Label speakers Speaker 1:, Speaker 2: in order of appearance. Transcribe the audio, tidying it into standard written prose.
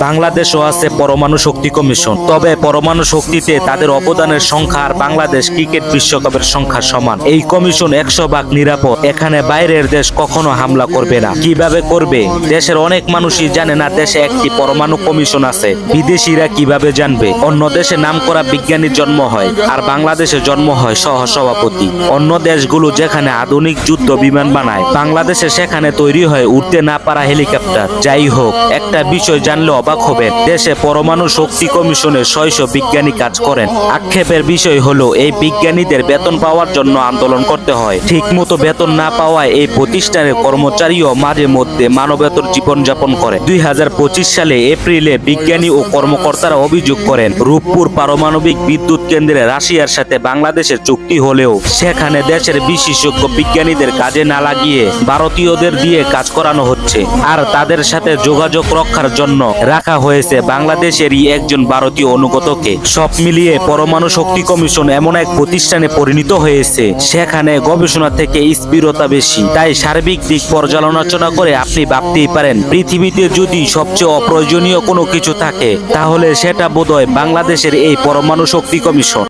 Speaker 1: বাংলাদেশও আছে পরমাণু শক্তি কমিশন, তবে পরমাণু শক্তিতে তাদের অবদানের সংখ্যা আর বাংলাদেশ ক্রিকেট বিশ্বকাপের সংখ্যা সমান। এই কমিশন 100% নিরাপদ। এখানে বাইরের দেশ কখনো হামলা করবে না। কিভাবে করবে? দেশের অনেক মানুষই জানে না দেশে একটি পরমাণু কমিশন আছে। বিদেশিরা কিভাবে জানবে? অন্য দেশে নামকরা বিজ্ঞানীর জন্ম হয় আর বাংলাদেশে জন্ম হয় সহসভাপতি। অন্য দেশগুলো যেখানে আধুনিক যুদ্ধ বিমান বানায়, বাংলাদেশে সেখানে তৈরি হয় উড়তে না পারা হেলিকপ্টার। যাই হোক, একটা বিষয় জানলে অবাক হবেন, দেশে পরমাণু শক্তি কমিশনে 600 বিজ্ঞানী কাজ করেন। আক্ষেপের বিষয় হলো এই বিজ্ঞানীদের বেতন পাওয়ার জন্য আন্দোলন করতে হয়। ঠিক মতো বেতন না পাওয়ায় এই প্রতিষ্ঠানের কর্মচারীও মাঝে মধ্যে মানবেতর জীবনযাপন করে। 2025 সালে এপ্রিলে বিজ্ঞানী ও কর্মকর্তারা অভিযোগ করেন, রূপপুর পারমাণবিক বিদ্যুৎ কেন্দ্রে রাশিয়ার সাথে বাংলাদেশের চুক্তি হলেও সেখানে দেশের বিশেষজ্ঞ বিজ্ঞানীদের কাজে না লাগিয়ে ভারতীয়দের দিয়ে কাজ করানো হচ্ছে, আর তাদের সাথে যোগাযোগ রক্ষার জন্য রাখা হয়েছে বাংলাদেশেরই একজন ভারতীয় অনুগতকে। সব মিলিয়ে পরমাণু শক্তি কমিশন এমন এক প্রতিষ্ঠানে পরিণত হয়েছে সেখানে গবেষণা থেকে স্থিরতা বেশি। তাই সার্বিক দিক পর্যালোচনা করে আপনি ভাবতেই পারেন, পৃথিবীতে যদি সবচেয়ে অপ্রয়োজনীয় কোনো কিছু থাকে তাহলে সেটা বোধহয় বাংলাদেশের এই পরমাণু শক্তি কমিশন।